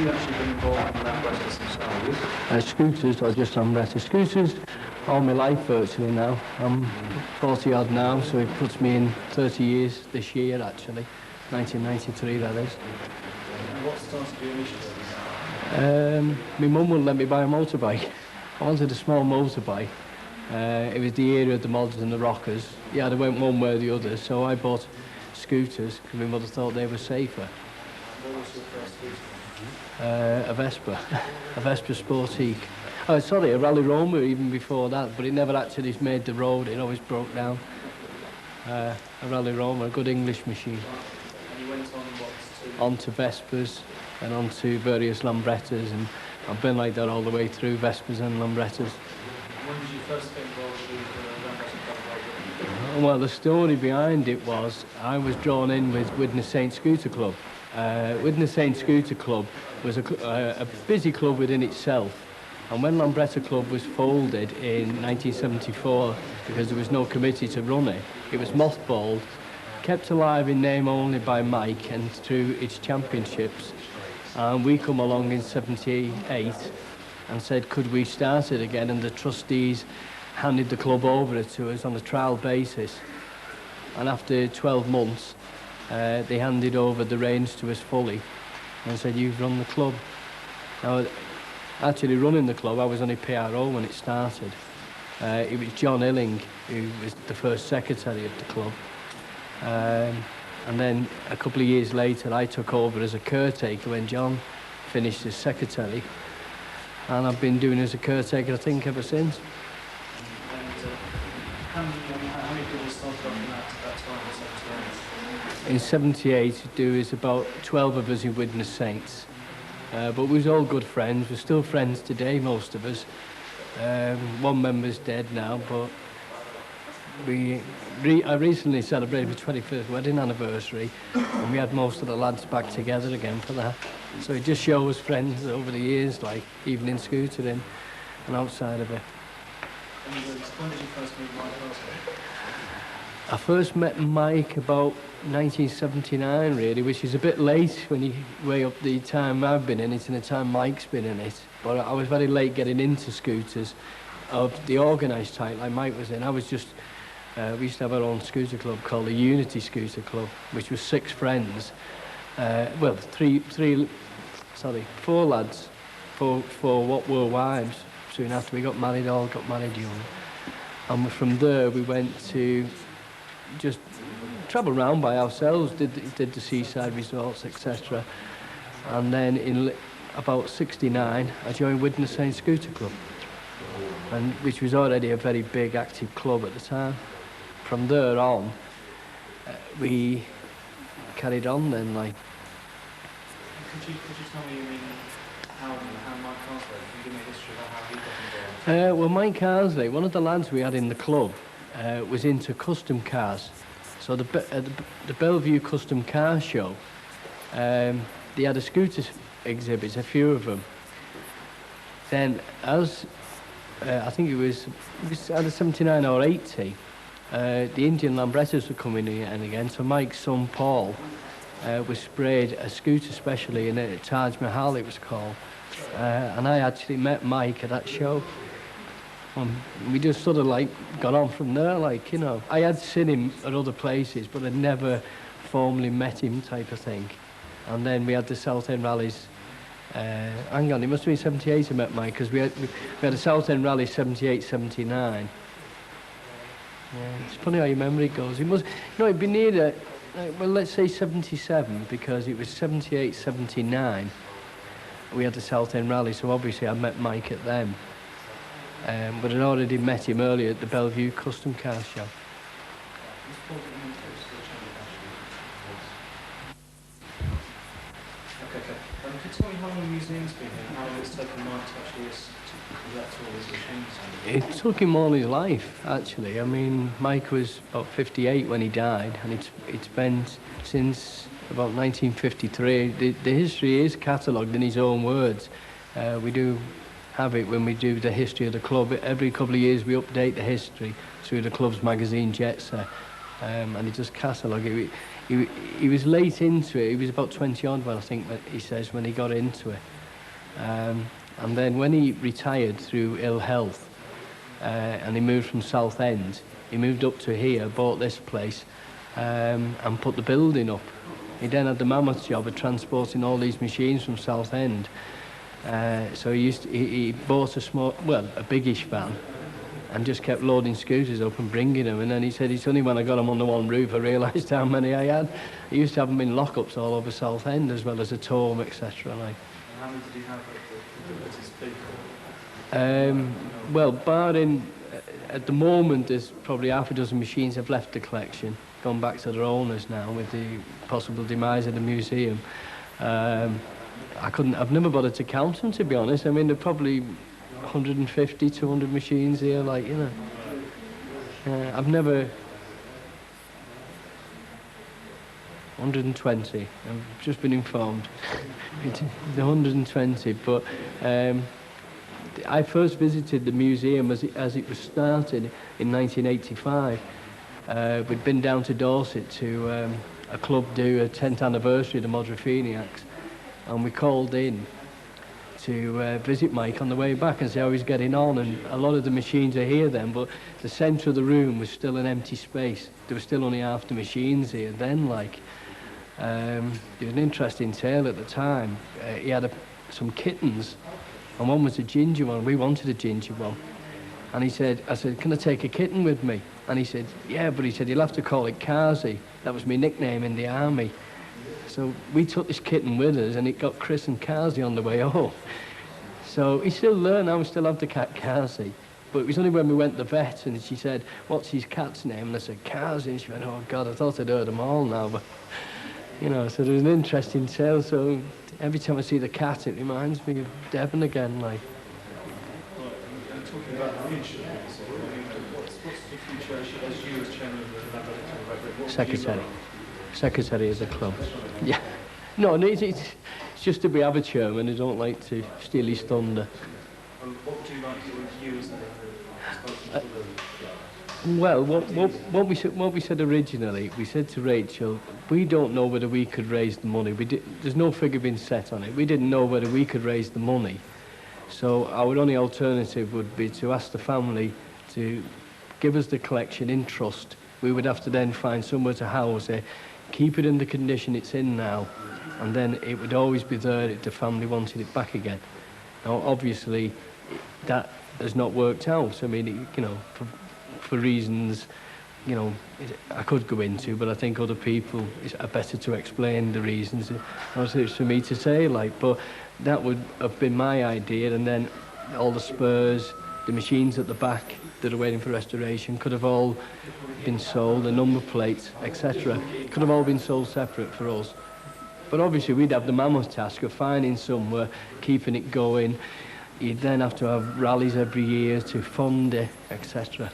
you actually been involved in Lambretta themselves? Scooters, or just Lambretta. Scooters all my life virtually now. I'm 40 odd now, so it puts me in 30 years this year actually. 1993 that is. And what started you initially? My mum wouldn't let me buy a motorbike. I wanted a small motorbike. It was the era of the mods and the rockers. Yeah, they went one way or the other, so I bought scooters because my mother thought they were safer. What was your first scooter? A Vespa, a Vespa Sportique. Oh, sorry, a Rally Roma even before that, but it never actually made the road, it always broke down. A Rally Roma, a good English machine. And you went on what? Onto Vespas and onto various Lambrettas, and I've been like that all the way through, Vespas and Lambrettas. When did you first get involved with Lambretta Club? Well, the story behind it was I was drawn in with Widnes Saint Scooter Club. Widnes Saint Scooter Club was a busy club within itself. And when Lambretta Club was folded in 1974, because there was no committee to run it, it was mothballed, kept alive in name only by Mike and through its championships. And we come along in 78 and said, could we start it again? And the trustees handed the club over to us on a trial basis. And after 12 months, they handed over the reins to us fully and said, you've run the club. Now, actually running the club, I was only PRO when it started. It was John Illing who was the first secretary of the club. And then a couple of years later, I took over as a caretaker when John finished as secretary. And I've been doing as a caretaker, I think, ever since. And how many people started off in that time in 78? In 78, there was about 12 of us in Widnes Saints. But we was all good friends. We're still friends today, most of us. One member's dead now, but I recently celebrated my 21st wedding anniversary, and we had most of the lads back together again for that. So it just shows friends over the years, like evening scootering and outside of it. And when did you first meet Mike Karslake? I first met Mike about 1979, really, which is a bit late when you weigh up the time I've been in it and the time Mike's been in it. But I was very late getting into scooters of the organised type like Mike was in. I was just, we used to have our own scooter club called the Unity Scooter Club, which was 6 friends. Well, four lads, for what were wives. Soon after we got married, all got married young. And from there we went to just travel around by ourselves, did the seaside resorts, etc. And then in about 69, I joined Widnes Saint Scooter Club, and which was already a very big active club at the time. From there on, we carried on then, like. Could you tell me, how Mike Karslake, can you give me a history about how he got involved? Well, Mike Karslake, one of the lads we had in the club, was into custom cars. So the Bellevue Custom Car Show, they had a scooter exhibit, a few of them. Then as, I think it was either 79 or 80, the Indian Lambrettas were coming in again, so Mike's son Paul was sprayed a scooter specially in it, Taj Mahal it was called. And I actually met Mike at that show. We just sort of like got on from there, like, you know. I had seen him at other places, but I'd never formally met him type of thing. And then we had the South End rallies. Hang on, it must have been 78 I met Mike, because we had a South End rally 78, 79. Yeah, it's funny how your memory goes. It must, it'd be near, well, let's say 77, because it was 78, 79. We had the South End rally, so obviously I met Mike at them. But I'd already met him earlier at the Bellevue Custom Car Show. Okay. Could you tell me how long the museum's been here, how long it's taken Mike to actually collect all these machines? It took him all his life, actually. I mean, Mike was about 58 when he died, and it's been since about 1953. The history is catalogued in his own words. We do have it when we do the history of the club. Every couple of years we update the history through the club's magazine, Jet Set. and he does catalogue. He was late into it. He was about 20 odd when I think that he says when he got into it. And then when he retired through ill health, and he moved from Southend, he moved up to here, bought this place, and put the building up. He then had the mammoth job of transporting all these machines from Southend. So he bought a biggish van, and just kept loading scooters up and bringing them. And then he said it's only when I got them on the one roof I realised how many I had. He used to have them in lockups all over Southend as well as a Torm, etc. Like. How many did he have at his peak? Well, barring at the moment, there's probably half a dozen machines have left the collection, gone back to their owners now with the possible demise of the museum. I've never bothered to count them, to be honest. I mean, there are probably 150, 200 machines here, like, you know. I've never... 120, I've just been informed. The 120, but I first visited the museum as it was started in 1985. We'd been down to Dorset to a club do a 10th anniversary of the Modropheniacs, and we called in to visit Mike on the way back and see how he's getting on. And a lot of the machines are here then, but the centre of the room was still an empty space. There were still only half the machines here then, like. There was an interesting tale at the time. He had some kittens, and one was a ginger one. We wanted a ginger one. And I said, can I take a kitten with me? And he said, yeah, but he said, you'll have to call it Karzy. That was my nickname in the army. So we took this kitten with us, and it got Chris and Karzy on the way home. So he still learned how we still have the cat Karzy. But it was only when we went to the vet, and she said, what's his cat's name? And I said, Karzy. And she went, oh, God, I thought I'd heard them all now. But, you know, so there was an interesting tale. So every time I see the cat, it reminds me of Devon again, like. Talking about the future, what's the future as you as chairman of the Lambretta? Secretary of the club. Yeah. No, it's just to be have a chairman. I don't like to steal his thunder. What would you like to do with you as the spokesman? Well, what we said originally, we said to Rachel, we don't know whether we could raise the money. There's no figure being set on it. We didn't know whether we could raise the money. So our only alternative would be to ask the family to give us the collection in trust. We would have to then find somewhere to house it, keep it in the condition it's in now, and then it would always be there if the family wanted it back again. Now, obviously, that has not worked out. I mean, you know, for reasons, you know, I could go into, but I think other people are better to explain the reasons. Obviously, it's for me to say, like, but that would have been my idea, and then all the spurs, the machines at the back that are waiting for restoration could have all been sold, the number plates, etc. Could have all been sold separate for us. But obviously we'd have the mammoth task of finding somewhere, keeping it going. You'd then have to have rallies every year to fund it, etc.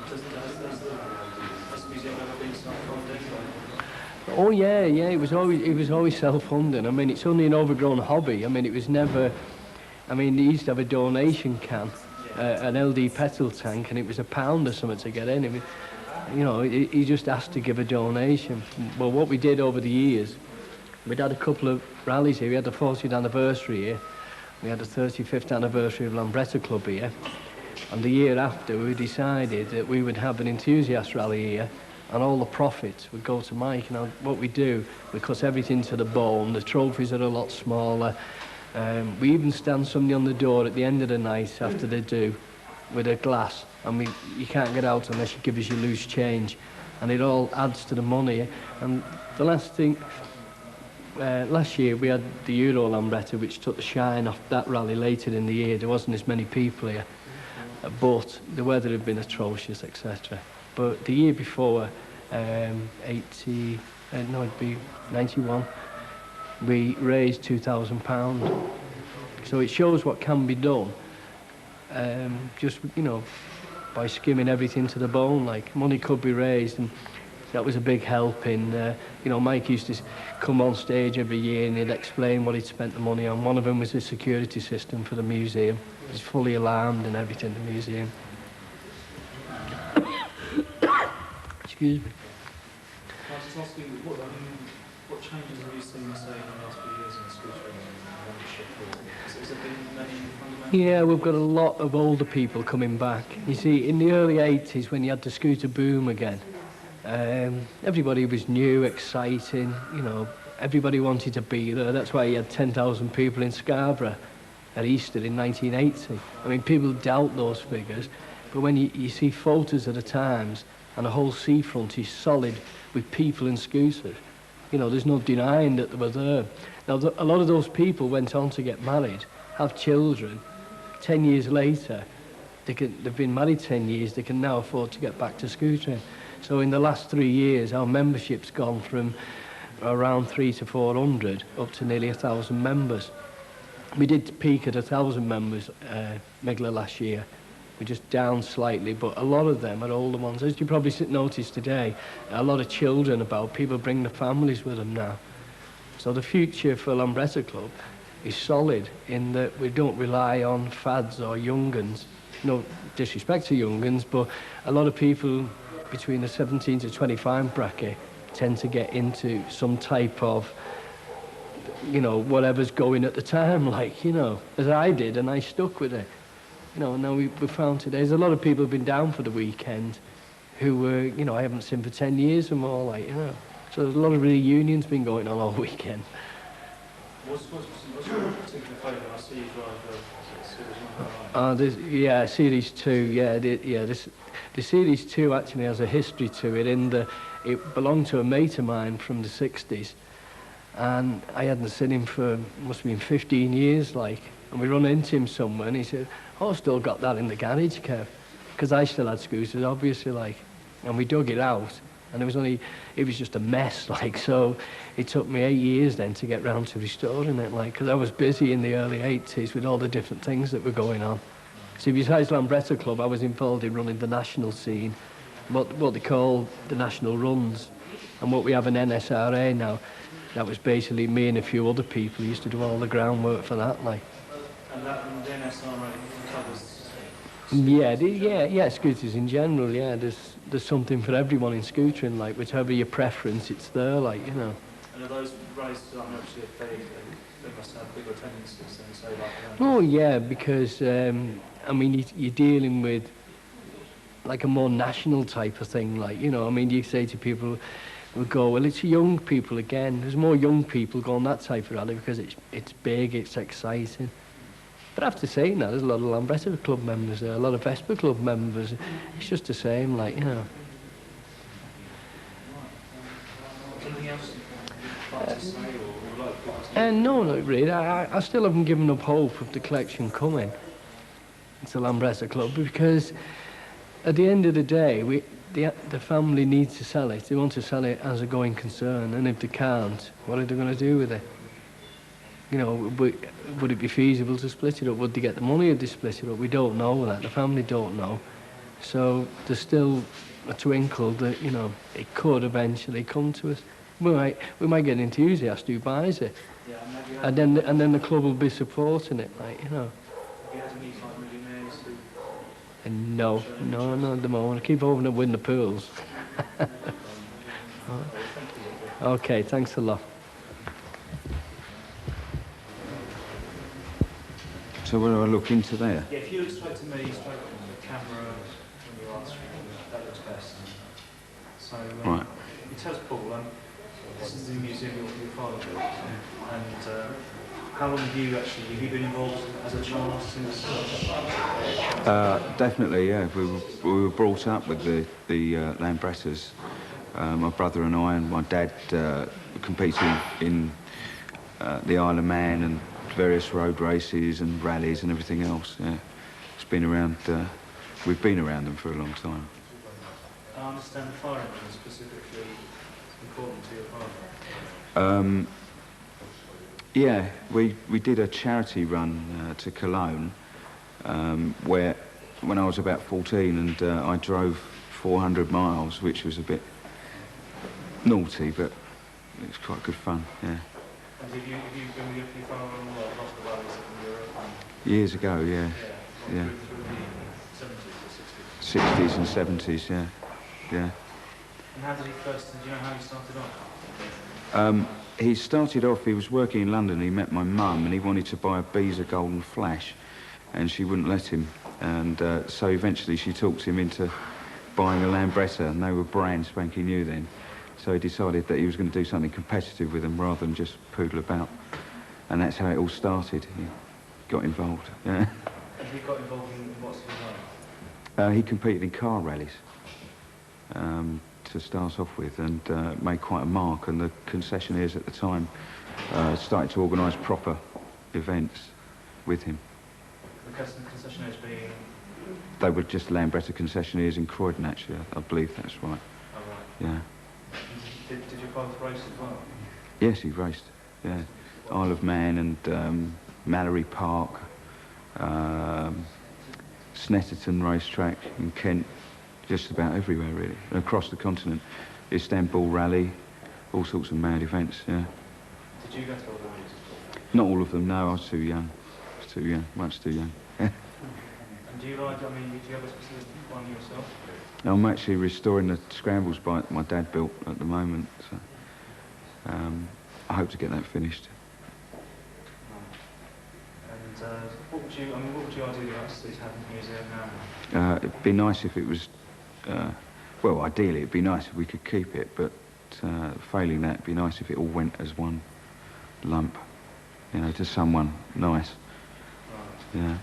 Has the museum ever been self-funding? Oh yeah, it was always self-funding. I mean, it's only an overgrown hobby. I mean, it was never. I mean, they used to have a donation can, an LD petrol tank, and it was £1 or something to get in. I mean, you know, he just asked to give a donation. Well, what we did over the years, we'd had a couple of rallies here. We had the 40th anniversary here. We had the 35th anniversary of Lambretta Club here. And the year after, we decided that we would have an enthusiast rally here, and all the profits would go to Mike. Now, what we do, we cut everything to the bone. The trophies are a lot smaller. We even stand somebody on the door at the end of the night after they do with a glass. I mean, you can't get out unless you give us your loose change. And it all adds to the money. And the last thing, last year we had the Euro Lambretta, which took the shine off that rally later in the year. There wasn't as many people here. But the weather had been atrocious, etc. But the year before, 91, we raised £2,000. So it shows what can be done. Just, you know, by skimming everything to the bone, like money could be raised, and that was a big help in, you know, Mike used to come on stage every year and he'd explain what he'd spent the money on. One of them was the security system for the museum. It was fully alarmed and everything, the museum. Excuse me. I was just asking, what changes have you seen, say, in the last few years in scootering and membership? Has there been many fundamental? Yeah, we've got a lot of older people coming back. You see, in the early 80s, when you had the scooter boom again, everybody was new, exciting, you know, everybody wanted to be there. That's why you had 10,000 people in Scarborough at Easter in 1980. I mean, people doubt those figures, but when you see photos of the times, and the whole seafront is solid with people and scooters, you know, there's no denying that they were there. Now, a lot of those people went on to get married, have children. 10 years later, they've been married 10 years, they can now afford to get back to scootering. So in the last 3 years, our membership's gone from around 300 to 400 up to nearly 1,000 members. We did peak at 1,000 members, Megla, last year. We're just down slightly, but a lot of them are older ones. As you probably noticed today, a lot of children about, people bring their families with them now. So the future for Lambretta Club is solid in that we don't rely on fads or young uns. No disrespect to young uns, but a lot of people between the 17 to 25 bracket tend to get into some type of, you know, whatever's going at the time, like, you know, as I did, and I stuck with it. You know, now we found today, there's a lot of people who've been down for the weekend who were, you know, I haven't seen for 10 years or more, like, you know. So there's a lot of reunions been going on all weekend. What's your particular favourite? I see you drive the Series 1. Yeah, Series 2, yeah, the Series 2 actually has a history to it in that it belonged to a mate of mine from the 60s, and I hadn't seen him for, must have been 15 years, like, and we run into him somewhere, and he said, oh, I've still got that in the garage, Kev, because I still had scooters, obviously, like, and we dug it out, and it was just a mess, like, so it took me 8 years then to get round to restoring it, like, because I was busy in the early 80s with all the different things that were going on. See, besides Lambretta Club, I was involved in running the national scene, what they call the national runs, and what we have an NSRA now. That was basically me and a few other people who used to do all the groundwork for that, like. And the NSRA covers? Yeah, scooters in general, yeah. There's something for everyone in scootering, like, whichever your preference, it's there, like, you know. And are those races, I mean, obviously, they must have bigger attendances than, say, like... Oh, yeah, because, I mean, you're dealing with, like, a more national type of thing, like, you know, I mean, you say to people, we go, well, it's young people again. There's more young people go on that type of rally because it's big, it's exciting. But after saying that, there's a lot of Lambretta Club members there, a lot of Vespa Club members. It's just the same, like, you know. Anything else you'd like to say or like people to... No, not really. I still haven't given up hope of the collection coming to Lambretta Club, because at the end of the day, the family needs to sell it. They want to sell it as a going concern, and if they can't, what are they going to do with it? You know, would it be feasible to split it up? Would they get the money if they split it up? We don't know that. The family don't know. So there's still a twinkle that, you know, it could eventually come to us. We might get an enthusiast who buys it, Yeah, and then the club will be supporting it, like, you know. have you had any like millionaires who... And no, at the moment. I keep hoping to win the pools. Okay, thanks a lot. So where do I look into there? Yeah, if you look straight to me, straight on the camera, when you answer, that looks best. So, Right. you tell us, Paul, this is the museum your father built, and how long have you been involved as a child since? Definitely, yeah. We were brought up with the Lambrettas. My brother and I, and my dad competed in the Isle of Man and various road races and rallies and everything else. Yeah, it's been around. We've been around them for a long time. I understand the fire engine is specifically important to your father. Yeah, we did a charity run to Cologne, where when I was about 14, and I drove 400 miles, which was a bit naughty, but it was quite good fun. Yeah. And have you been with your father on lots of rallies in Europe? Years ago, yeah. Yeah. Through the 70s or 60s? 60s and 70s, yeah. Yeah. And how did he first, do you know how he started off? He started off, he was working in London, he met my mum and he wanted to buy a Beezer Golden Flash and she wouldn't let him, and so eventually she talked him into buying a Lambretta, and they were brand spanking new then, so he decided that he was going to do something competitive with them rather than just poodle about, and that's how it all started. He got involved. Yeah. And he got involved in what sort of way? He competed in car rallies to start off with, and made quite a mark, and the concessionaires at the time started to organise proper events with him. The concessionaires being? They were just Lambretta concessionaires in Croydon, actually. I believe that's right. Oh, right. Yeah. Did your father race as well? Yes, he raced. Yeah. Isle of Man and Mallory Park, Snetterton racetrack in Kent, just about everywhere really, and across the continent. Istanbul Rally, all sorts of mad events, yeah. Did you go to all the rallies? Not all of them, no, I was too young. I was too young, much too young. And do you like, I mean, do you have a specific one yourself? I'm actually restoring the Scrambles bike that my dad built at the moment, so I hope to get that finished. And what would you ideally like to see to happen in the museum now? It'd be nice if it was, well, ideally it'd be nice if we could keep it, but failing that, it'd be nice if it all went as one lump, you know, to someone nice. Right. Yeah.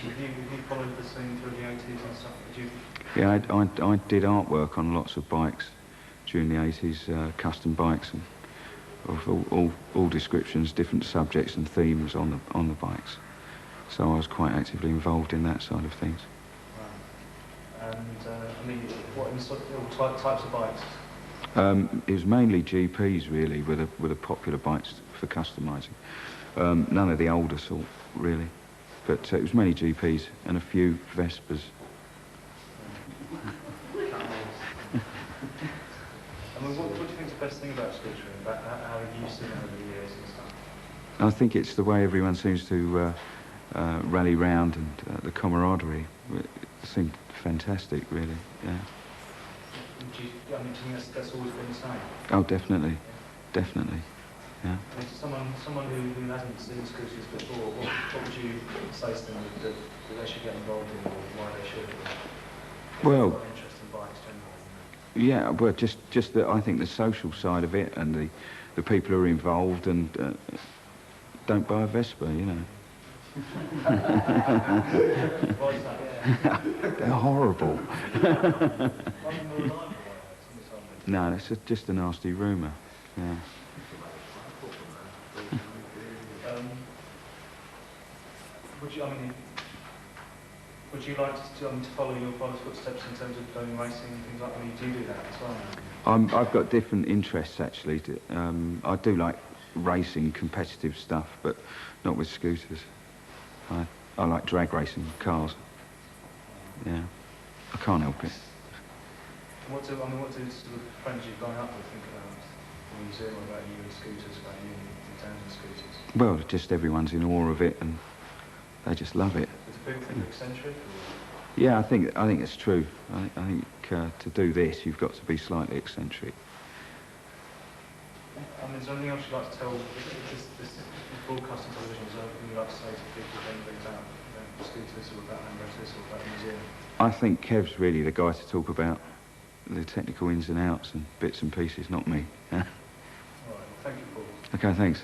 Have you followed the scene through the 80s and stuff? Did you? Yeah, I did artwork on lots of bikes during the 80s, custom bikes and of all descriptions, different subjects and themes on the bikes. So I was quite actively involved in that side of things. Right. And I mean, what types of bikes? It was mainly GPs really, with the popular bikes for customising. None of the older sort really, but it was mainly GPs and a few Vespers. I mean, what do you think is the best thing about scootering, about how you've seen it over the years and stuff? I think it's the way everyone seems to rally round, and the camaraderie. It seemed fantastic, really, yeah. Do you think that's always been the same? Oh, definitely, definitely, yeah. I mean, to someone who hasn't seen scooters before, what would you say to them that they should get involved in, or why they should? Well, interest in bikes generally. Yeah, well, just I think the social side of it, and the people who are involved, and don't buy a Vespa, you know. Why is that? They're horrible. No, that's just a nasty rumour. Yeah. Would you like to follow your father's footsteps in terms of doing racing and things like that? I mean, do you do that as well? I've got different interests actually. I do like racing, competitive stuff, but not with scooters. I like drag racing, cars. Yeah, I can't help it. What do sort of friends you've gone up with think about the museum, about you and scooters, about you and towns and scooters? Well, just everyone's in awe of it, and they just love it. Do people think you're eccentric? Or? Yeah, I think it's true. I think to do this, you've got to be slightly eccentric. I mean, is there anything else you'd like to tell this broadcasting television? Is there anything you'd like to say to people generally about scooters, or about Lambrettas, or about the museum? I think Kev's really the guy to talk about the technical ins and outs and bits and pieces, not me. Yeah? All right, well, thank you, Paul. Okay, thanks.